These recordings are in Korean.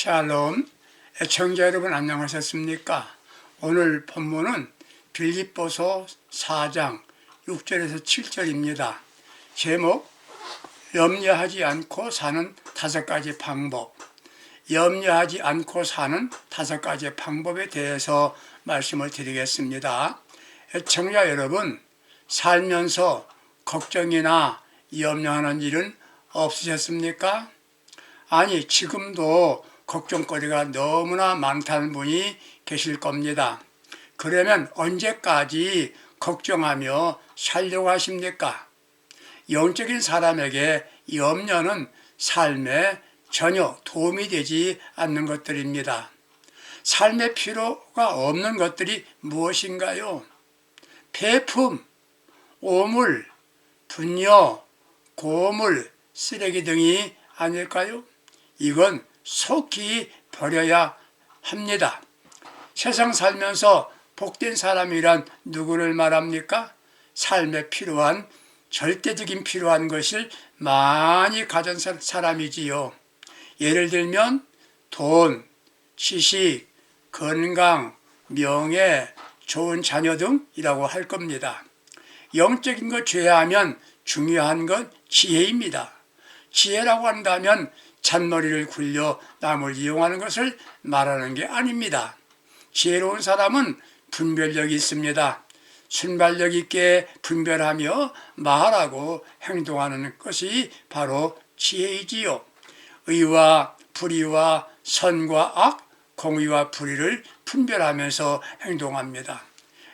샬롬, 애청자 여러분 안녕하셨습니까? 오늘 본문은 빌립보서 4장 6절에서 7절입니다. 제목, 염려하지 않고 사는 5가지 방법. 염려하지 않고 사는 5가지 방법에 대해서 말씀을 드리겠습니다. 애청자 여러분, 살면서 걱정이나 염려하는 일은 없으셨습니까? 아니, 지금도 걱정거리가 너무나 많다는 분이 계실 겁니다. 그러면 언제까지 걱정하며 살려고 하십니까? 영적인 사람에게 염려는 삶에 전혀 도움이 되지 않는 것들입니다. 삶의 필요가 없는 것들이 무엇인가요? 폐품, 오물, 분뇨, 고물, 쓰레기 등이 아닐까요? 이건 속히 버려야 합니다. 세상 살면서 복된 사람이란 누구를 말합니까? 삶에 필요한, 절대적인 필요한 것을 많이 가진 사람이지요. 예를 들면 돈, 지식, 건강, 명예, 좋은 자녀 등이라고 할 겁니다. 영적인 것 제외하면 중요한 건 지혜입니다. 지혜라고 한다면 잔머리를 굴려 남을 이용하는 것을 말하는 게 아닙니다. 지혜로운 사람은 분별력이 있습니다. 순발력 있게 분별하며 말하고 행동하는 것이 바로 지혜이지요. 의와 불의와 선과 악, 공의와 불의를 분별하면서 행동합니다.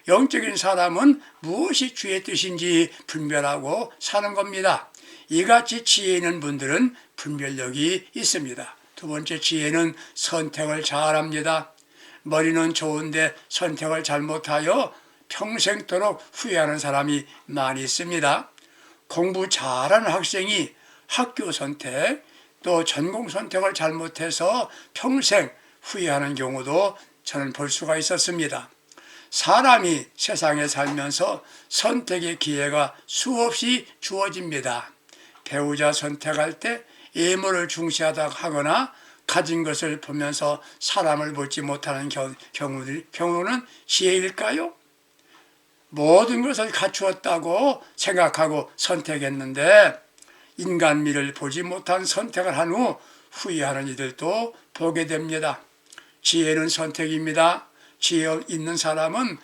영적인 사람은 무엇이 주의 뜻인지 분별하고 사는 겁니다. 이같이 지혜 있는 분들은 분별력이 있습니다. 두 번째, 지혜는 선택을 잘합니다. 머리는 좋은데 선택을 잘못하여 평생토록 후회하는 사람이 많이 있습니다. 공부 잘하는 학생이 학교 선택, 또 전공 선택을 잘못해서 평생 후회하는 경우도 저는 볼 수가 있었습니다. 사람이 세상에 살면서 선택의 기회가 수없이 주어집니다. 배우자 선택할 때 예물을 중시하다 하거나 가진 것을 보면서 사람을 보지 못하는 경우는 지혜일까요? 모든 것을 갖추었다고 생각하고 선택했는데 인간미를 보지 못한 선택을 한 후 후회하는 이들도 보게 됩니다. 지혜는 선택입니다. 지혜 있는 사람은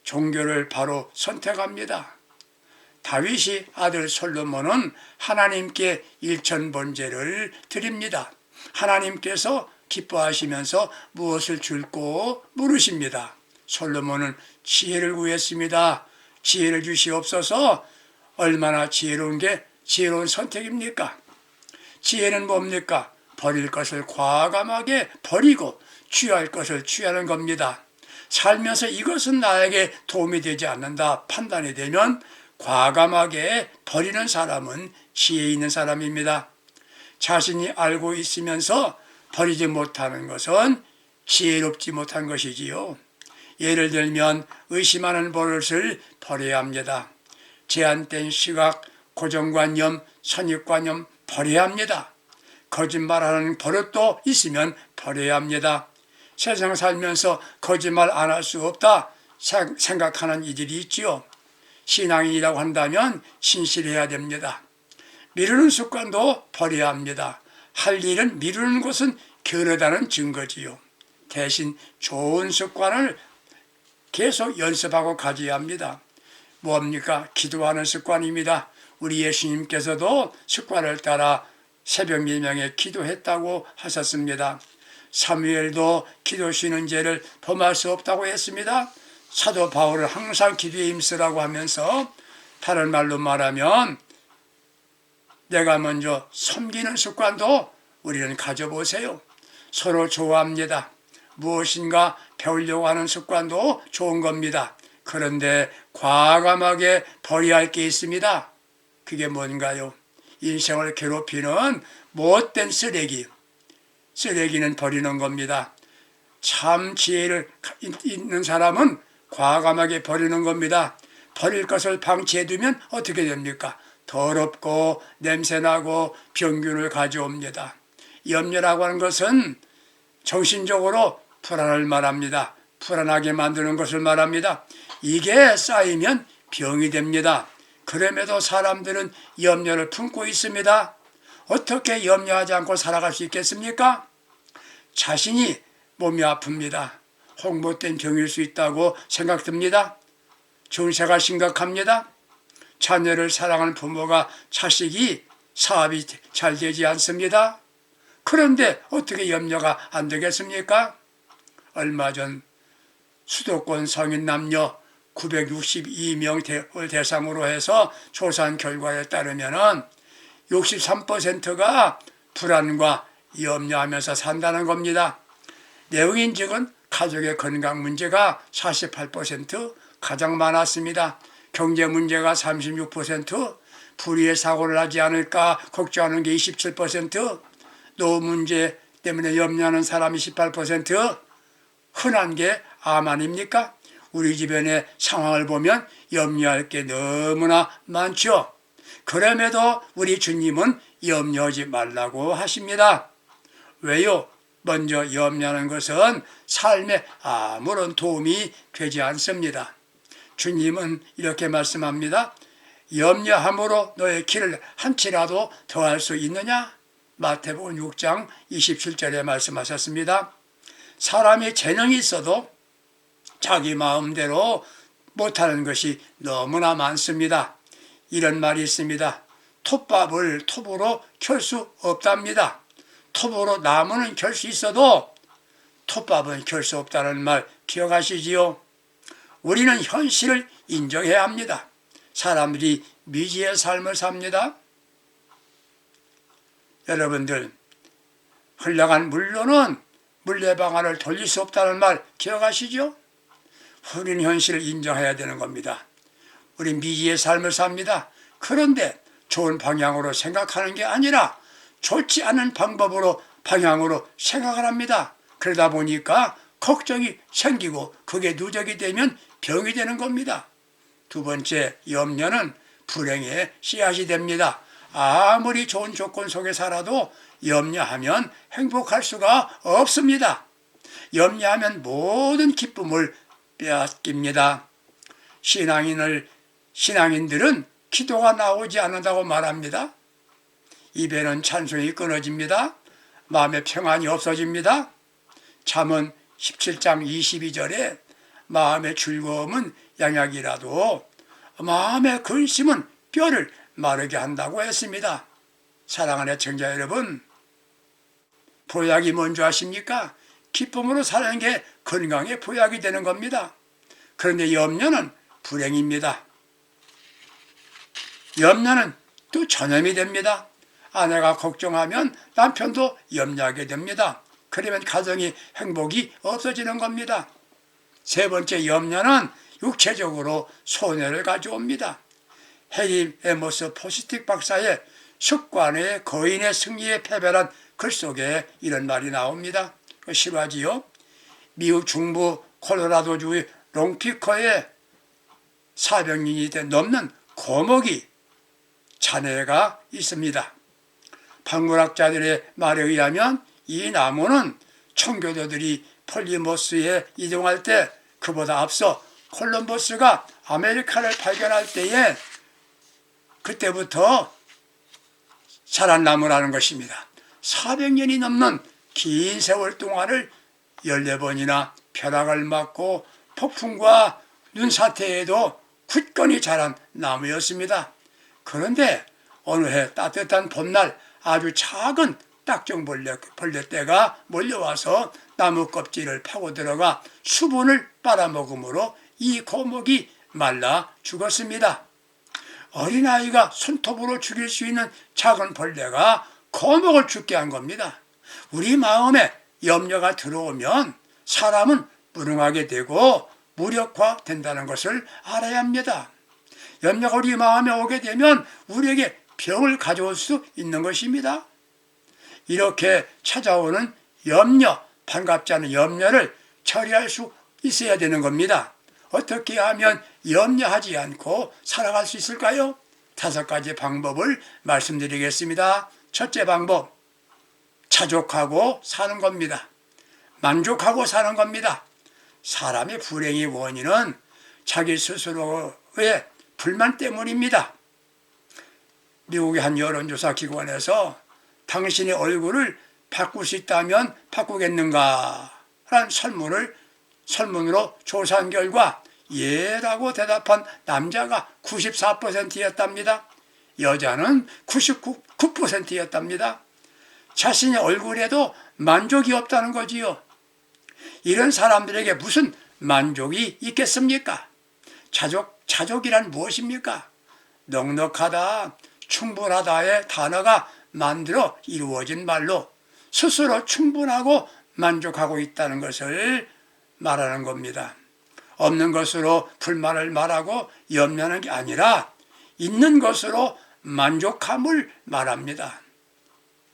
종교를 바로 선택합니다. 다윗이 아들 솔로몬은 하나님께 일천번제를 드립니다. 하나님께서 기뻐하시면서 무엇을 줄고 물으십니다. 솔로몬은 지혜를 구했습니다. 지혜를 주시옵소서. 얼마나 지혜로운 게 지혜로운 선택입니까? 지혜는 뭡니까? 버릴 것을 과감하게 버리고 취할 것을 취하는 겁니다. 살면서 이것은 나에게 도움이 되지 않는다 판단이 되면 과감하게 버리는 사람은 지혜 있는 사람입니다. 자신이 알고 있으면서 버리지 못하는 것은 지혜롭지 못한 것이지요. 예를 들면 의심하는 버릇을 버려야 합니다. 제한된 시각, 고정관념, 선입관념 버려야 합니다. 거짓말하는 버릇도 있으면 버려야 합니다. 세상 살면서 거짓말 안 할 수 없다 생각하는 이들이 있지요. 신앙인이라고 한다면 신실해야 됩니다. 미루는 습관도 버려야 합니다. 할 일은 미루는 것은 게으르다는 증거지요. 대신 좋은 습관을 계속 연습하고 가져야 합니다. 뭡니까? 기도하는 습관입니다. 우리 예수님께서도 습관을 따라 새벽 밀명에 기도했다고 하셨습니다. 사무엘도 기도 쉬는 죄를 범할 수 없다고 했습니다. 사도 바울은 항상 기도에 힘쓰라고 하면서 다른 말로 말하면 내가 먼저 섬기는 습관도 우리는 가져보세요. 서로 좋아합니다. 무엇인가 배우려고 하는 습관도 좋은 겁니다. 그런데 과감하게 버려야 할 게 있습니다. 그게 뭔가요? 인생을 괴롭히는 못된 쓰레기는 버리는 겁니다. 참 지혜를 있는 사람은 과감하게 버리는 겁니다. 버릴 것을 방치해두면 어떻게 됩니까? 더럽고 냄새나고 병균을 가져옵니다. 염려라고 하는 것은 정신적으로 불안을 말합니다. 불안하게 만드는 것을 말합니다. 이게 쌓이면 병이 됩니다. 그럼에도 사람들은 염려를 품고 있습니다. 어떻게 염려하지 않고 살아갈 수 있겠습니까? 자신이 몸이 아픕니다. 홍보된 병일 수 있다고 생각됩니다. 증세가 심각합니다. 자녀를 사랑하는 부모가 자식이 사업이 잘 되지 않습니다. 그런데 어떻게 염려가 안 되겠습니까? 얼마 전 수도권 성인 남녀 962명을 대상으로 해서 조사한 결과에 따르면 63%가 불안과 염려하면서 산다는 겁니다. 내용인즉은 가족의 건강 문제가 48% 가장 많았습니다. 경제 문제가 36%, 불의의 사고를 하지 않을까 걱정하는 게 27%, 노후 문제 때문에 염려하는 사람이 18%, 흔한 게 암 아닙니까? 우리 주변의 상황을 보면 염려할 게 너무나 많죠. 그럼에도 우리 주님은 염려하지 말라고 하십니다. 왜요? 먼저 염려하는 것은 삶에 아무런 도움이 되지 않습니다. 주님은 이렇게 말씀합니다. 염려함으로 너의 길을 한치라도 더할 수 있느냐? 마태복음 6장 27절에 말씀하셨습니다. 사람이 재능이 있어도 자기 마음대로 못하는 것이 너무나 많습니다. 이런 말이 있습니다. 톱밥을 톱으로 켤 수 없답니다. 톱으로 나무는 켤 수 있어도 톱밥은 켤 수 없다는 말 기억하시지요? 우리는 현실을 인정해야 합니다. 사람들이 미지의 삶을 삽니다. 여러분들, 흘러간 물로는 물레방아를 돌릴 수 없다는 말 기억하시죠? 우리는 현실을 인정해야 되는 겁니다. 우리 미지의 삶을 삽니다. 그런데 좋은 방향으로 생각하는 게 아니라 좋지 않은 방향으로 생각을 합니다. 그러다 보니까 걱정이 생기고 그게 누적이 되면 병이 되는 겁니다. 두 번째, 염려는 불행의 씨앗이 됩니다. 아무리 좋은 조건 속에 살아도 염려하면 행복할 수가 없습니다. 염려하면 모든 기쁨을 빼앗깁니다. 신앙인들은 기도가 나오지 않는다고 말합니다. 입에는 찬송이 끊어집니다. 마음의 평안이 없어집니다. 잠언 17장 22절에 마음의 즐거움은 양약이라도 마음의 근심은 뼈를 마르게 한다고 했습니다. 사랑하는 애청자 여러분, 보약이 뭔지 아십니까? 기쁨으로 사는 게 건강의 보약이 되는 겁니다. 그런데 염려는 불행입니다. 염려는 또 전염이 됩니다. 아내가 걱정하면 남편도 염려하게 됩니다. 그러면 가정의 행복이 없어지는 겁니다. 세 번째, 염려는 육체적으로 손해를 가져옵니다. 해리 에모스 포스틱 박사의 습관의 거인의 승리에 패배란 글 속에 이런 말이 나옵니다. 실화지요. 미국 중부 콜로라도주의 롱피커에 400년이 넘는 고목이 잔해가 있습니다. 박물학자들의 말에 의하면 이 나무는 청교도들이 폴리모스에 이동할 때 그보다 앞서 콜럼버스가 아메리카를 발견할 때에 그때부터 자란 나무라는 것입니다. 400년이 넘는 긴 세월 동안을 14번이나 벼락을 맞고 폭풍과 눈사태에도 굳건히 자란 나무였습니다. 그런데 어느 해 따뜻한 봄날 아주 작은 딱정벌레 떼가 몰려와서 나무 껍질을 파고 들어가 수분을 빨아먹음으로 이 고목이 말라 죽었습니다. 어린아이가 손톱으로 죽일 수 있는 작은 벌레가 고목을 죽게 한 겁니다. 우리 마음에 염려가 들어오면 사람은 무능하게 되고 무력화된다는 것을 알아야 합니다. 염려가 우리 마음에 오게 되면 우리에게 병을 가져올 수 있는 것입니다. 이렇게 찾아오는 염려, 반갑지 않은 염려를 처리할 수 있어야 되는 겁니다. 어떻게 하면 염려하지 않고 살아갈 수 있을까요? 5가지 방법을 말씀드리겠습니다. 첫째 방법, 자족하고 사는 겁니다. 만족하고 사는 겁니다. 사람의 불행의 원인은 자기 스스로의 불만 때문입니다. 미국의 한 여론조사 기관에서 당신의 얼굴을 바꿀 수 있다면 바꾸겠는가? 라는 설문으로 조사한 결과 예라고 대답한 남자가 94%였답니다. 여자는 99%였답니다. 자신의 얼굴에도 만족이 없다는 거지요. 이런 사람들에게 무슨 만족이 있겠습니까? 자족이란 무엇입니까? 넉넉하다, 충분하다의 단어가 만들어 이루어진 말로 스스로 충분하고 만족하고 있다는 것을 말하는 겁니다. 없는 것으로 불만을 말하고 염려하는 게 아니라 있는 것으로 만족함을 말합니다.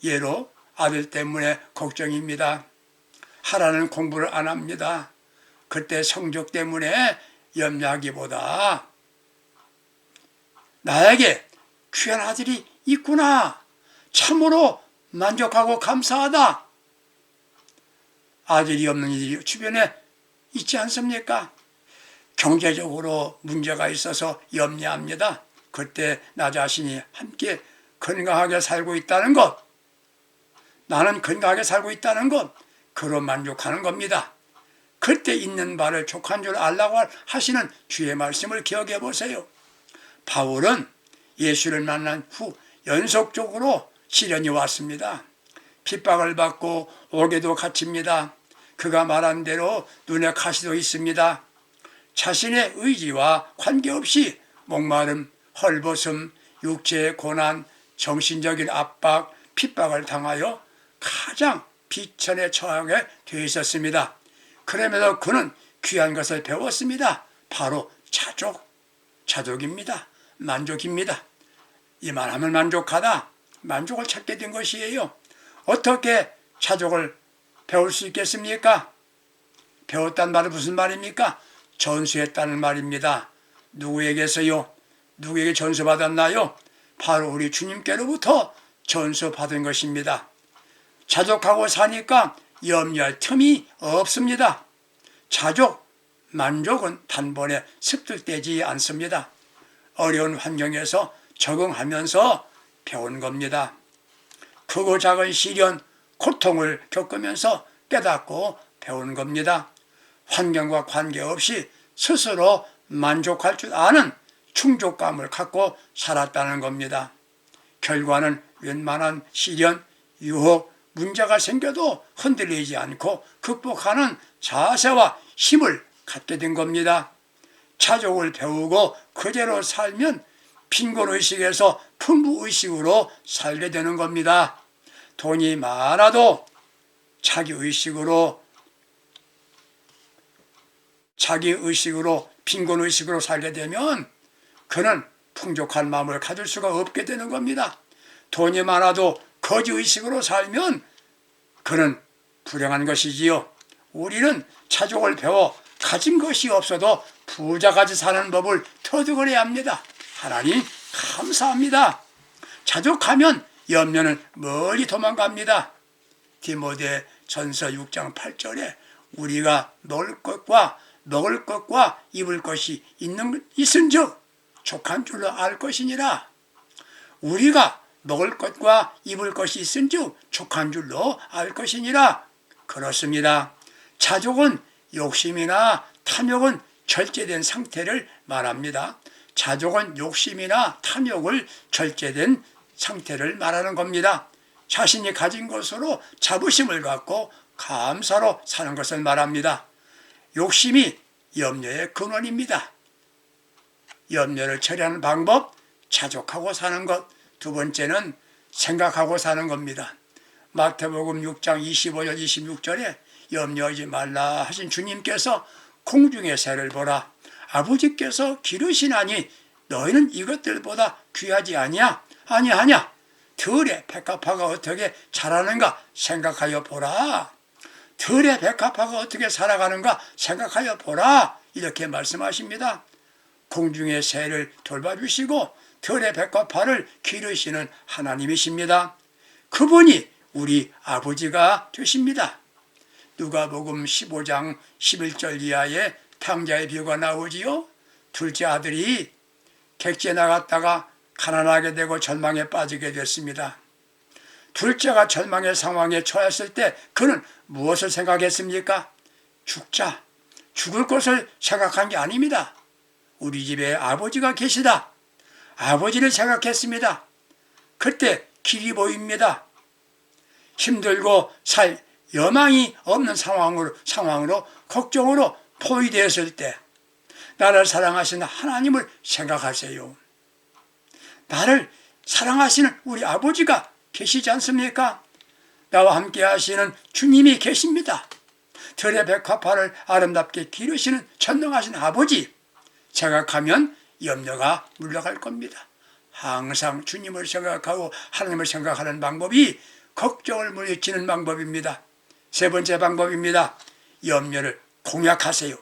예로 아들 때문에 걱정입니다. 하라는 공부를 안 합니다. 그때 성적 때문에 염려하기보다 나에게 귀한 아들이 있구나. 참으로 만족하고 감사하다. 아들이 없는 일이 주변에 있지 않습니까? 경제적으로 문제가 있어서 염려합니다. 그때 나 자신이 함께 건강하게 살고 있다는 것, 나는 건강하게 살고 있다는 것, 그로 만족하는 겁니다. 그때 있는 바를 족한 줄 알라고 하시는 주의 말씀을 기억해 보세요. 바울은 예수를 만난 후 연속적으로 시련이 왔습니다. 핍박을 받고 옥에도 갇힙니다. 그가 말한 대로 눈에 가시도 있습니다. 자신의 의지와 관계없이 목마름, 헐벗음, 육체의 고난, 정신적인 압박, 핍박을 당하여 가장 비천에 처하게 되어 있었습니다. 그러면서 그는 귀한 것을 배웠습니다. 바로 자족입니다. 만족입니다. 이만하면 만족하다. 만족을 찾게 된 것이에요. 어떻게 자족을 배울 수 있겠습니까? 배웠단 말은 무슨 말입니까? 전수했다는 말입니다. 누구에게서요? 누구에게 전수받았나요? 바로 우리 주님께로부터 전수받은 것입니다. 자족하고 사니까 염려할 틈이 없습니다. 만족은 단번에 습득되지 않습니다. 어려운 환경에서 적응하면서 배운 겁니다. 크고 작은 시련, 고통을 겪으면서 깨닫고 배운 겁니다. 환경과 관계없이 스스로 만족할 줄 아는 충족감을 갖고 살았다는 겁니다. 결과는 웬만한 시련, 유혹, 문제가 생겨도 흔들리지 않고 극복하는 자세와 힘을 갖게 된 겁니다. 자족을 배우고 그대로 살면 빈곤의식에서 풍부의식으로 살게 되는 겁니다. 돈이 많아도 자기의식으로 빈곤의식으로 살게 되면 그는 풍족한 마음을 가질 수가 없게 되는 겁니다. 돈이 많아도 거지의식으로 살면 그는 불행한 것이지요. 우리는 자족을 배워 가진 것이 없어도 부자같이 사는 법을 터득을 해야 합니다. 하나님 감사합니다. 자족하면 염려는 멀리 도망갑니다. 디모데 전서 6장 8절에 우리가 먹을 것과 입을 것이 있은즉 족한 줄로 알 것이니라. 우리가 먹을 것과 입을 것이 있은즉 족한 줄로 알 것이니라. 그렇습니다. 자족은 욕심이나 탐욕은 절제된 상태를 말합니다. 자족은 욕심이나 탐욕을 절제된 상태를 말하는 겁니다. 자신이 가진 것으로 자부심을 갖고 감사로 사는 것을 말합니다. 욕심이 염려의 근원입니다. 염려를 처리하는 방법, 자족하고 사는 것. 두 번째는 생각하고 사는 겁니다. 마태복음 6장 25절 26절에 염려하지 말라 하신 주님께서 공중의 새를 보라. 아버지께서 기르시나니 너희는 이것들보다 귀하지 아니냐? 아니하냐? 들의 백합화가 어떻게 자라는가 생각하여 보라. 들의 백합화가 어떻게 살아가는가 생각하여 보라. 이렇게 말씀하십니다. 공중의 새를 돌봐주시고 들의 백합화를 기르시는 하나님이십니다. 그분이 우리 아버지가 되십니다. 누가복음 15장 11절 이하에 탕자의 비유가 나오지요. 둘째 아들이 객지에 나갔다가 가난하게 되고 절망에 빠지게 됐습니다. 둘째가 절망의 상황에 처했을 때 그는 무엇을 생각했습니까? 죽을 것을 생각한 게 아닙니다. 우리 집에 아버지가 계시다. 아버지를 생각했습니다. 그때 길이 보입니다. 힘들고 살 여망이 없는 상황으로 걱정으로 포위되었을 때 나를 사랑하시는 하나님을 생각하세요. 나를 사랑하시는 우리 아버지가 계시지 않습니까? 나와 함께 하시는 주님이 계십니다. 들의 백화파를 아름답게 기르시는 전능하신 아버지 생각하면 염려가 물러갈 겁니다. 항상 주님을 생각하고 하나님을 생각하는 방법이 걱정을 물리치는 방법입니다. 세 번째 방법입니다. 염려를 공격하세요.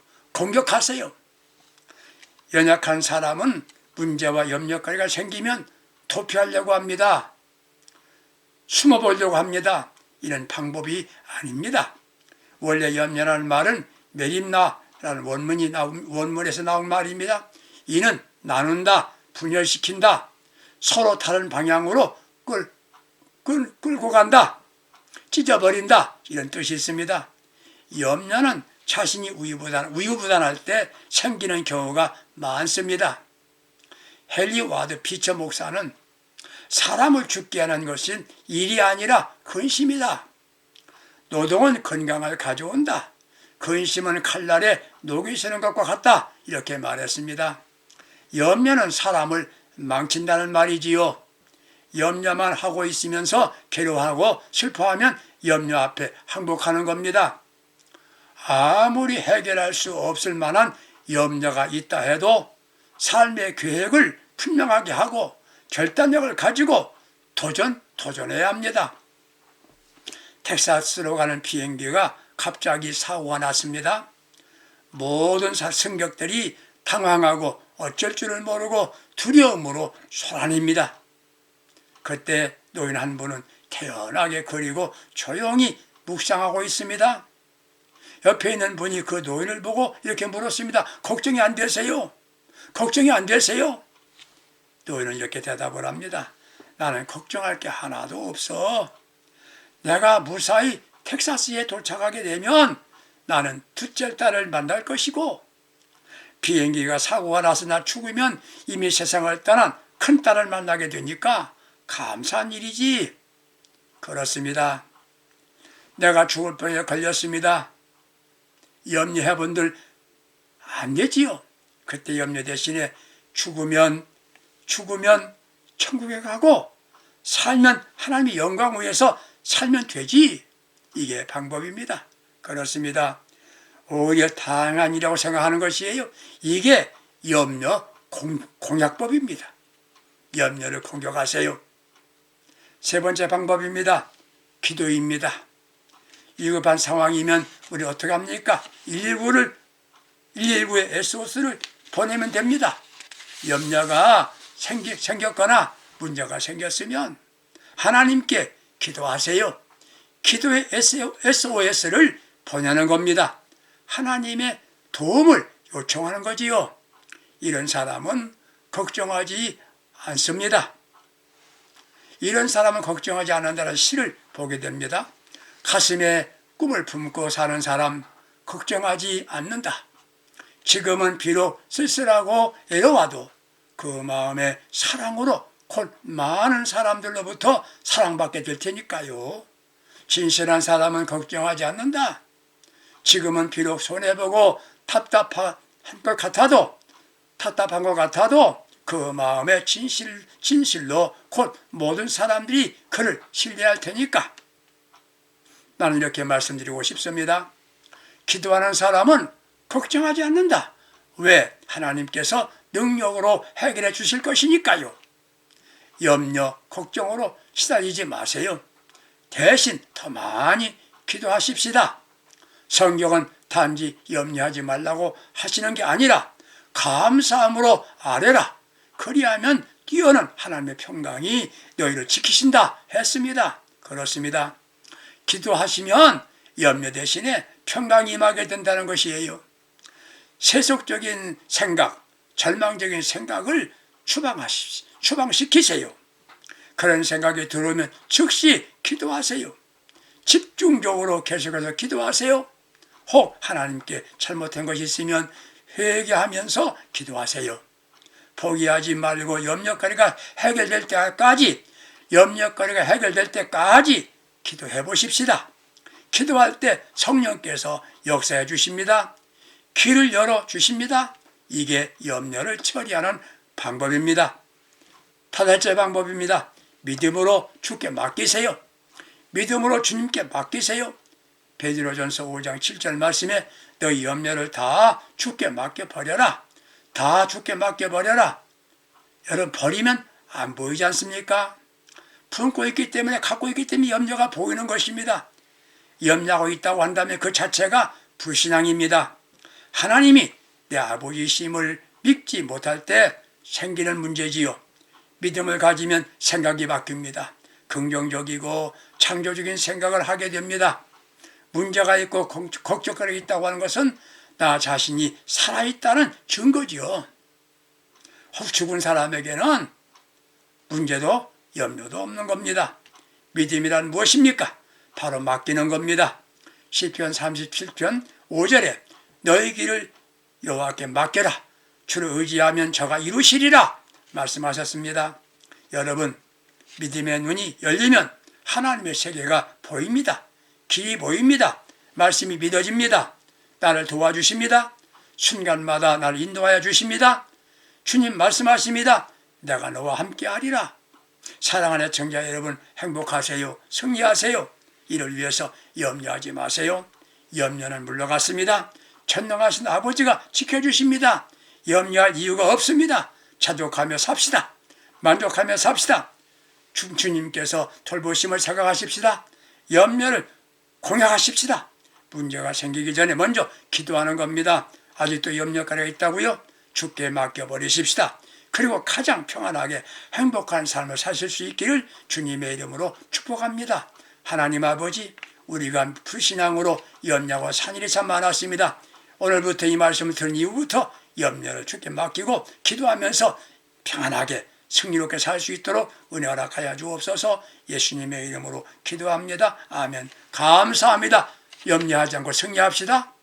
연약한 사람은 문제와 염려거리가 생기면 도피하려고 합니다. 숨어보려고 합니다. 이런 방법이 아닙니다. 원래 염려라는 말은 메림나라는 원문에서 나온 말입니다. 이는 나눈다, 분열시킨다, 서로 다른 방향으로 끌고 간다, 찢어버린다, 이런 뜻이 있습니다. 염려는 자신이 우유부단할 때 생기는 경우가 많습니다. 헨리 와드 피처 목사는 사람을 죽게 하는 것은 일이 아니라 근심이다. 노동은 건강을 가져온다. 근심은 칼날에 녹이 새는 것과 같다. 이렇게 말했습니다. 염려는 사람을 망친다는 말이지요. 염려만 하고 있으면서 괴로워하고 슬퍼하면 염려 앞에 항복하는 겁니다. 아무리 해결할 수 없을 만한 염려가 있다 해도 삶의 계획을 분명하게 하고 결단력을 가지고 도전해야 합니다. 텍사스로 가는 비행기가 갑자기 사고가 났습니다. 모든 승객들이 당황하고 어쩔 줄을 모르고 두려움으로 쏘라닙니다. 그때 노인 한 분은 태연하게 그리고 조용히 묵상하고 있습니다. 옆에 있는 분이 그 노인을 보고 이렇게 물었습니다. 걱정이 안 되세요? 걱정이 안 되세요? 노인은 이렇게 대답을 합니다. 나는 걱정할 게 하나도 없어. 내가 무사히 텍사스에 도착하게 되면 나는 둘째 딸을 만날 것이고 비행기가 사고가 나서 나 죽으면 이미 세상을 떠난 큰딸을 만나게 되니까 감사한 일이지. 그렇습니다. 내가 죽을 병에 걸렸습니다. 염려해본들 안 되지요. 그때 염려 대신에 죽으면 천국에 가고 살면 하나님의 영광 위에서 살면 되지. 이게 방법입니다. 그렇습니다. 오히려 당한 일이라고 생각하는 것이에요. 이게 염려 공략법입니다. 염려를 공격하세요. 세 번째 방법입니다. 기도입니다. 위급한 상황이면 우리 어떻게 합니까? 119에 SOS를 보내면 됩니다. 염려가 생겼거나 문제가 생겼으면 하나님께 기도하세요. 기도의 SOS를 보내는 겁니다. 하나님의 도움을 요청하는 거지요. 이런 사람은 걱정하지 않습니다. 이런 사람은 걱정하지 않는다는 시를 보게 됩니다. 가슴에 꿈을 품고 사는 사람 걱정하지 않는다. 지금은 비록 쓸쓸하고 애로워도 그 마음의 사랑으로 곧 많은 사람들로부터 사랑받게 될 테니까요. 진실한 사람은 걱정하지 않는다. 지금은 비록 손해보고 답답한 것 같아도 그 마음의 진실로 곧 모든 사람들이 그를 신뢰할 테니까. 나는 이렇게 말씀드리고 싶습니다. 기도하는 사람은 걱정하지 않는다. 왜? 하나님께서 능력으로 해결해 주실 것이니까요. 염려, 걱정으로 시달리지 마세요. 대신 더 많이 기도하십시다. 성경은 단지 염려하지 말라고 하시는 게 아니라 감사함으로 아뢰라. 그리하면 뛰어난 하나님의 평강이 너희를 지키신다 했습니다. 그렇습니다. 기도하시면 염려 대신에 평강이 임하게 된다는 것이에요. 세속적인 생각, 절망적인 생각을 추방시키세요. 그런 생각이 들어오면 즉시 기도하세요. 집중적으로 계속해서 기도하세요. 혹 하나님께 잘못한 것이 있으면 회개하면서 기도하세요. 포기하지 말고 염려거리가 해결될 때까지 기도해 보십시다. 기도할 때 성령께서 역사해 주십니다. 길을 열어 주십니다. 이게 염려를 처리하는 방법입니다. 다섯째 방법입니다. 믿음으로 주께 맡기세요. 믿음으로 주님께 맡기세요. 베드로전서 5장 7절 말씀에 너희 염려를 다 주께 맡겨버려라. 다 주께 맡겨버려라. 여러분, 버리면 안 보이지 않습니까? 품고 있기 때문에, 갖고 있기 때문에 염려가 보이는 것입니다. 염려하고 있다고 한다면 그 자체가 불신앙입니다. 하나님이 내 아버지심을 믿지 못할 때 생기는 문제지요. 믿음을 가지면 생각이 바뀝니다. 긍정적이고 창조적인 생각을 하게 됩니다. 문제가 있고 걱정거리가 있다고 하는 것은 나 자신이 살아있다는 증거지요. 혹 죽은 사람에게는 문제도 염려도 없는 겁니다. 믿음이란 무엇입니까? 바로 맡기는 겁니다. 시편 37편 5절에 너희 길을 여호와께 맡겨라. 주를 의지하면 저가 이루시리라 말씀하셨습니다. 여러분, 믿음의 눈이 열리면 하나님의 세계가 보입니다. 길이 보입니다. 말씀이 믿어집니다. 나를 도와주십니다. 순간마다 나를 인도하여 주십니다. 주님 말씀하십니다. 내가 너와 함께하리라. 사랑하는 청자 여러분, 행복하세요. 승리하세요. 이를 위해서 염려하지 마세요. 염려는 물러갔습니다. 전능하신 아버지가 지켜주십니다. 염려할 이유가 없습니다. 자족하며 삽시다. 만족하며 삽시다. 주님께서 돌보심을 생각하십시다. 염려를 공약하십시다. 문제가 생기기 전에 먼저 기도하는 겁니다. 아직도 염려거리가 있다고요? 주께 맡겨버리십시다. 그리고 가장 평안하게 행복한 삶을 사실 수 있기를 주님의 이름으로 축복합니다. 하나님 아버지, 우리가 불신앙으로 염려하고 산 일이 참 많았습니다. 오늘부터 이 말씀을 들은 이후부터 염려를 주께 맡기고 기도하면서 평안하게 승리롭게 살 수 있도록 은혜 허락하여 주옵소서. 예수님의 이름으로 기도합니다. 아멘. 감사합니다. 염려하지 않고 승리합시다.